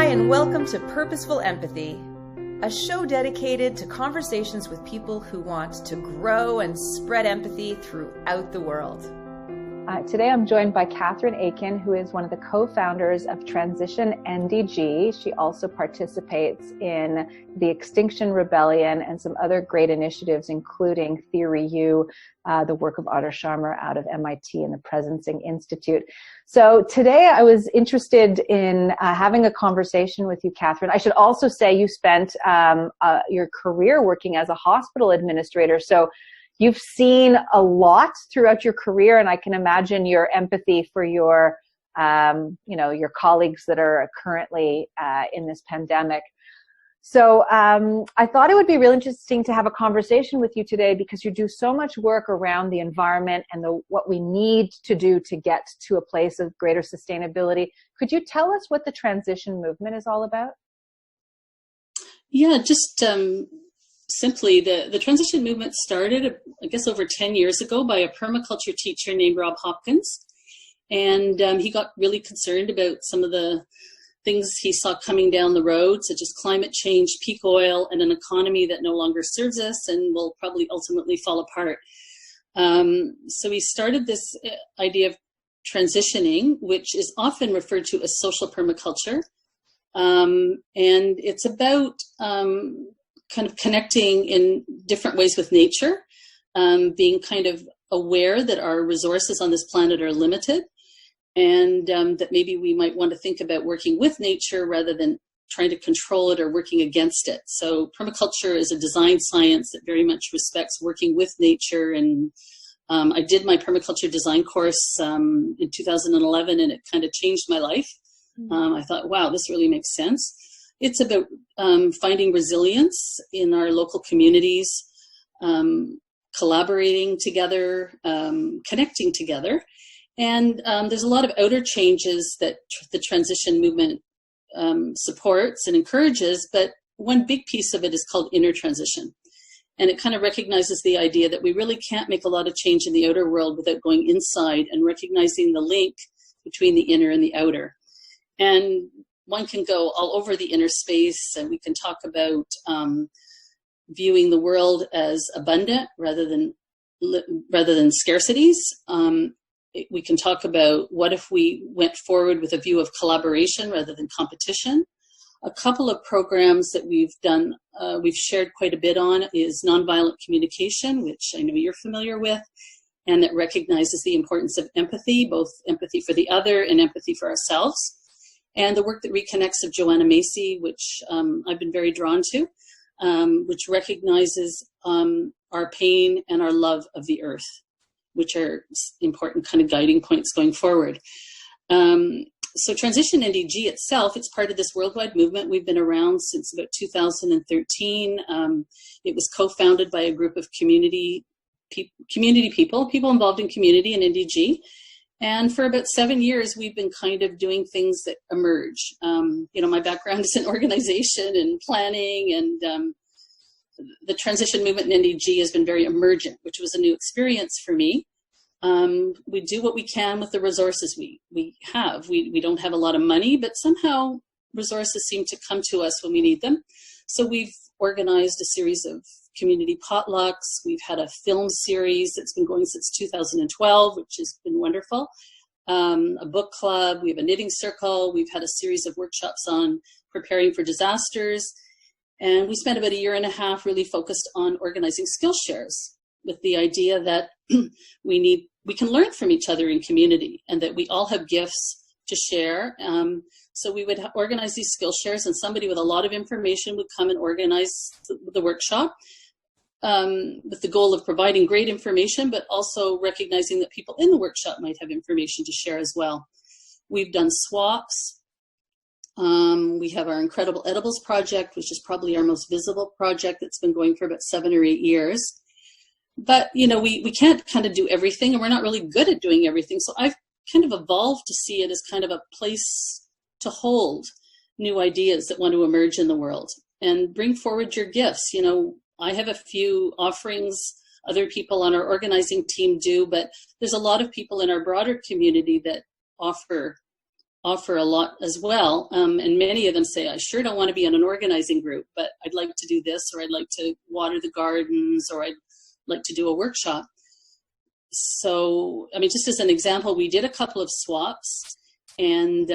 Hi, and welcome to Purposeful Empathy, a show dedicated to conversations with people who want to grow and spread empathy throughout the world. Today I'm joined by Kathryn Aitken, who is one of the co-founders of Transition NDG. She also participates in the Extinction Rebellion and some other great initiatives, including Theory U, the work of Otter Sharma out of MIT and the Presencing Institute. So today I was interested in having a conversation with you, Kathryn. I should also say you spent your career working as a hospital administrator. So you've seen a lot throughout your career, and I can imagine your empathy for your, your colleagues that are currently in this pandemic. So I thought it would be really interesting to have a conversation with you today because you do so much work around the environment and what we need to do to get to a place of greater sustainability. Could you tell us what the transition movement is all about? Yeah, just simply, the transition movement started, I guess, over 10 years ago by a permaculture teacher named Rob Hopkins. And he got really concerned about some of the things he saw coming down the road, such as climate change, peak oil, and an economy that no longer serves us and will probably ultimately fall apart. So he started this idea of transitioning, which is often referred to as social permaculture. And it's about kind of connecting in different ways with nature, being kind of aware that our resources on this planet are limited, and that maybe we might want to think about working with nature rather than trying to control it or working against it. So permaculture is a design science that very much respects working with nature. And I did my permaculture design course in 2011, and it kind of changed my life. I thought, wow, this really makes sense. It's about finding resilience in our local communities, collaborating together, connecting together. And there's a lot of outer changes that the transition movement supports and encourages, but one big piece of it is called inner transition. And it kind of recognizes the idea that we really can't make a lot of change in the outer world without going inside and recognizing the link between the inner and the outer. And one can go all over the inner space, and we can talk about viewing the world as abundant rather than scarcities. We can talk about what if we went forward with a view of collaboration rather than competition. A couple of programs that we've done, we've shared quite a bit on, is nonviolent communication, which I know you're familiar with, and that recognizes the importance of empathy, both empathy for the other and empathy for ourselves. And the work that reconnects of Joanna Macy, which I've been very drawn to, which recognizes our pain and our love of the earth, which are important kind of guiding points going forward. So Transition NDG itself, it's part of this worldwide movement. We've been around since about 2013. It was co-founded by a group of community people involved in community and NDG. And for about 7 years, we've been kind of doing things that emerge. My background is in organization and planning, and the transition movement in NDG has been very emergent, which was a new experience for me. We do what we can with the resources we have. We don't have a lot of money, but somehow resources seem to come to us when we need them. So we've organized a series of community potlucks. We've had a film series that's been going since 2012, which has been wonderful. A book club. We have a knitting circle. We've had a series of workshops on preparing for disasters. And we spent about a year and a half really focused on organizing skill shares with the idea that we can learn from each other in community and that we all have gifts to share. So we would organize these skill shares, and somebody with a lot of information would come and organize the workshop with the goal of providing great information, but also recognizing that people in the workshop might have information to share as well. We've done swaps. We have our Incredible Edibles project, which is probably our most visible project that's been going for about 7 or 8 years. But, we can't kind of do everything, and we're not really good at doing everything. So I've kind of evolved to see it as kind of a place to hold new ideas that want to emerge in the world and bring forward your gifts. I have a few offerings, other people on our organizing team do, but there's a lot of people in our broader community that offer offer a lot as well. And many of them say, I sure don't want to be in an organizing group, but I'd like to do this, or I'd like to water the gardens, or I'd like to do a workshop. So, I mean, just as an example, we did a couple of swaps, and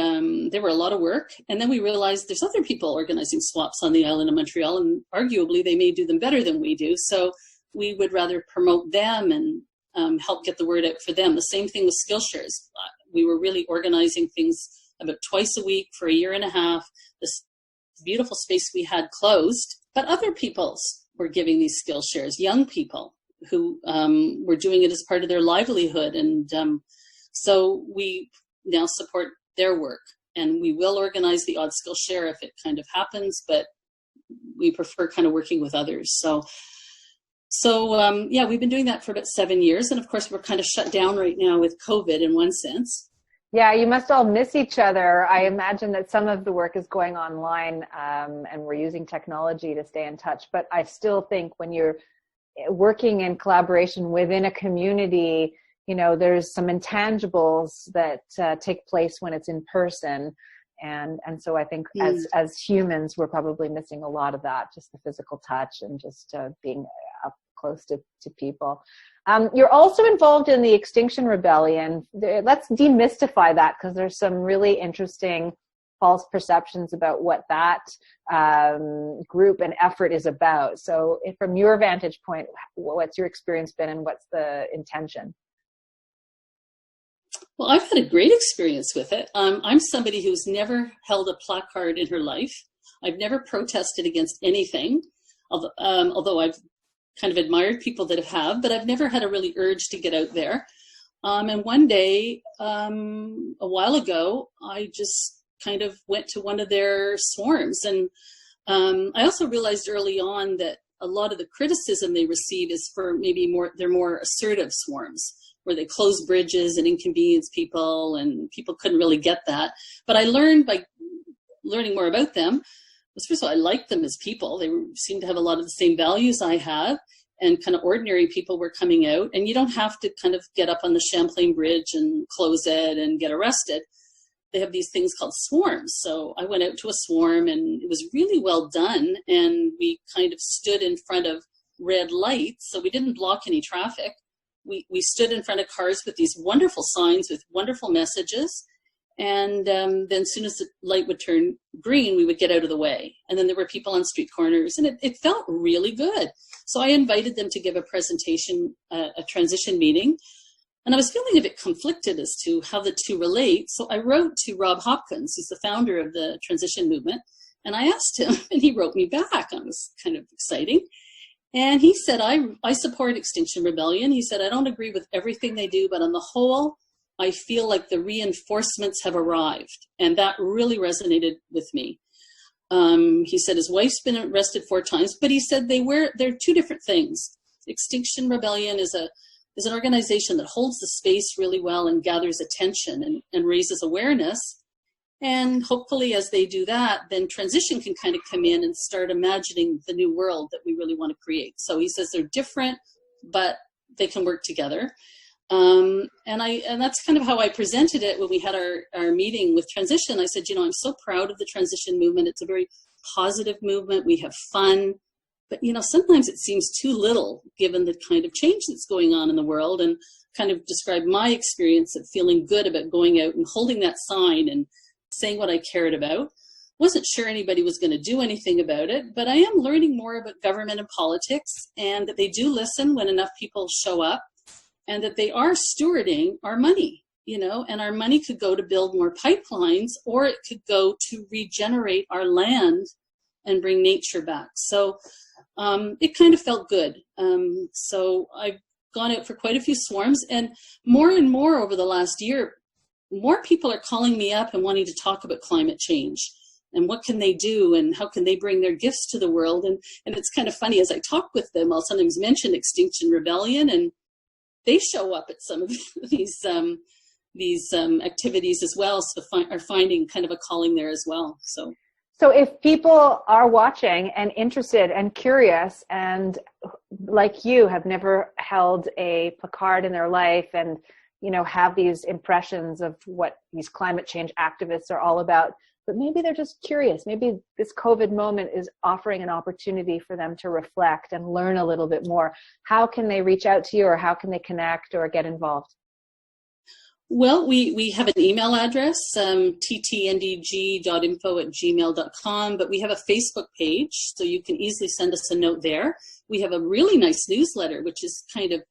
they were a lot of work. And then we realized there's other people organizing swaps on the island of Montreal, and arguably they may do them better than we do. So we would rather promote them and help get the word out for them. The same thing with Skillshares. We were really organizing things about twice a week for a year and a half. This beautiful space we had closed, but other people's were giving these Skillshares, young people who were doing it as part of their livelihood. And so we now support their work, and we will organize the odd Skillshare if it kind of happens, but we prefer kind of working with others. So yeah, we've been doing that for about 7 years. And of course, we're kind of shut down right now with COVID in one sense. Yeah, you must all miss each other. I imagine that some of the work is going online, and we're using technology to stay in touch. But I still think when you're working in collaboration within a community, you know, there's some intangibles that take place when it's in person. And so I think as humans, we're probably missing a lot of that, just the physical touch and just being up close to people. You're also involved in the Extinction Rebellion. Let's demystify that, because there's some really interesting false perceptions about what that group and effort is about. So from your vantage point, what's your experience been and what's the intention? Well, I've had a great experience with it. I'm somebody who's never held a placard in her life. I've never protested against anything, although I've kind of admired people that have, but I've never had a really urge to get out there. And one day, a while ago, I just kind of went to one of their swarms. And I also realized early on that a lot of the criticism they receive is for maybe they're more assertive swarms, where they close bridges and inconvenience people, and people couldn't really get that. But I learned by learning more about them, first of all, I liked them as people. They seemed to have a lot of the same values I have, and kind of ordinary people were coming out. And you don't have to kind of get up on the Champlain Bridge and close it and get arrested. They have these things called swarms. So I went out to a swarm, and it was really well done. And we kind of stood in front of red lights, so we didn't block any traffic. We stood in front of cars with these wonderful signs with wonderful messages. And then as soon as the light would turn green, we would get out of the way. And then there were people on street corners, and it felt really good. So I invited them to give a presentation, a transition meeting. And I was feeling a bit conflicted as to how the two relate. So I wrote to Rob Hopkins, who's the founder of the transition movement. And I asked him, and he wrote me back. It was kind of exciting. And he said, I support Extinction Rebellion. He said, I don't agree with everything they do, but on the whole, I feel like the reinforcements have arrived. And that really resonated with me. He said his wife's been arrested 4 times, but he said they're two different things. Extinction Rebellion is an organization that holds the space really well and gathers attention and raises awareness. And hopefully as they do that, then transition can kind of come in and start imagining the new world that we really want to create. So he says they're different, but they can work together. And that's kind of how I presented it when we had our meeting with transition. I said, I'm so proud of the transition movement. It's a very positive movement. We have fun, but sometimes it seems too little given the kind of change that's going on in the world, and kind of describe my experience of feeling good about going out and holding that sign and saying what I cared about. Wasn't sure anybody was going to do anything about it, but I am learning more about government and politics, and that they do listen when enough people show up, and that they are stewarding our money, and our money could go to build more pipelines, or it could go to regenerate our land and bring nature back. So it kind of felt good. So I've gone out for quite a few swarms, and more over the last year, more people are calling me up and wanting to talk about climate change and what can they do and how can they bring their gifts to the world. And it's kind of funny, as I talk with them, I'll sometimes mention Extinction Rebellion, and they show up at some of these activities as well. So are finding kind of a calling there as well. So if people are watching and interested and curious, and like you have never held a placard in their life, and have these impressions of what these climate change activists are all about, but maybe they're just curious. Maybe this COVID moment is offering an opportunity for them to reflect and learn a little bit more. How can they reach out to you, or how can they connect or get involved? Well, we have an email address, ttndg.info@gmail.com, but we have a Facebook page, so you can easily send us a note there. We have a really nice newsletter, which is kind of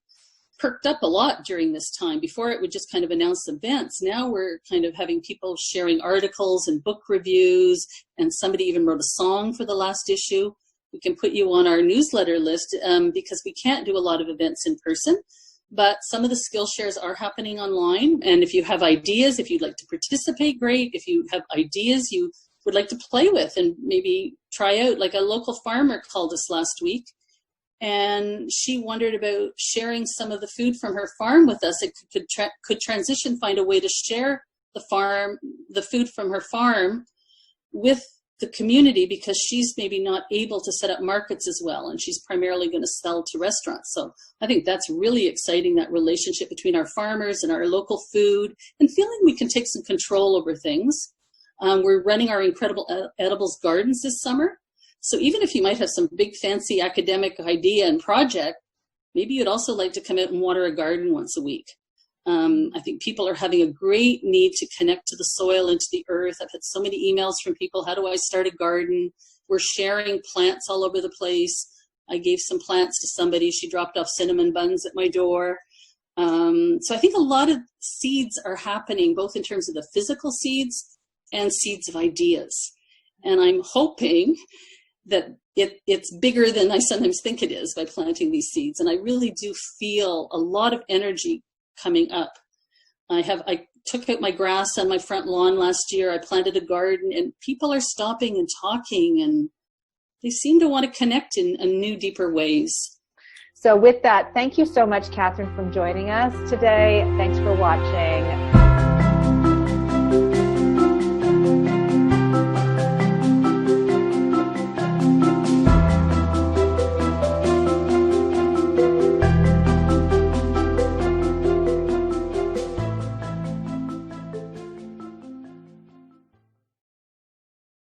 perked up a lot during this time. Before, it would just kind of announce events. Now we're kind of having people sharing articles and book reviews, and somebody even wrote a song for the last issue. We can put you on our newsletter list because we can't do a lot of events in person, but some of the skill shares are happening online. And if you have ideas, if you'd like to participate, great. If you have ideas you would like to play with and maybe try out, like a local farmer called us last week, and she wondered about sharing some of the food from her farm with us. Could Transition find a way to share the food from her farm with the community, because she's maybe not able to set up markets as well, and she's primarily going to sell to restaurants. So I think that's really exciting, that relationship between our farmers and our local food, and feeling we can take some control over things. We're running our Incredible Edibles Gardens this summer. So even if you might have some big fancy academic idea and project, maybe you'd also like to come out and water a garden once a week. I think people are having a great need to connect to the soil and to the earth. I've had so many emails from people, how do I start a garden? We're sharing plants all over the place. I gave some plants to somebody. She dropped off cinnamon buns at my door. So I think a lot of seeds are happening, both in terms of the physical seeds and seeds of ideas. And I'm hoping that it's bigger than I sometimes think it is by planting these seeds. And I really do feel a lot of energy coming up. I took out my grass on my front lawn last year. I planted a garden, and people are stopping and talking, and they seem to want to connect in new, deeper ways. So with that, thank you so much, Kathryn, for joining us today. Thanks for watching.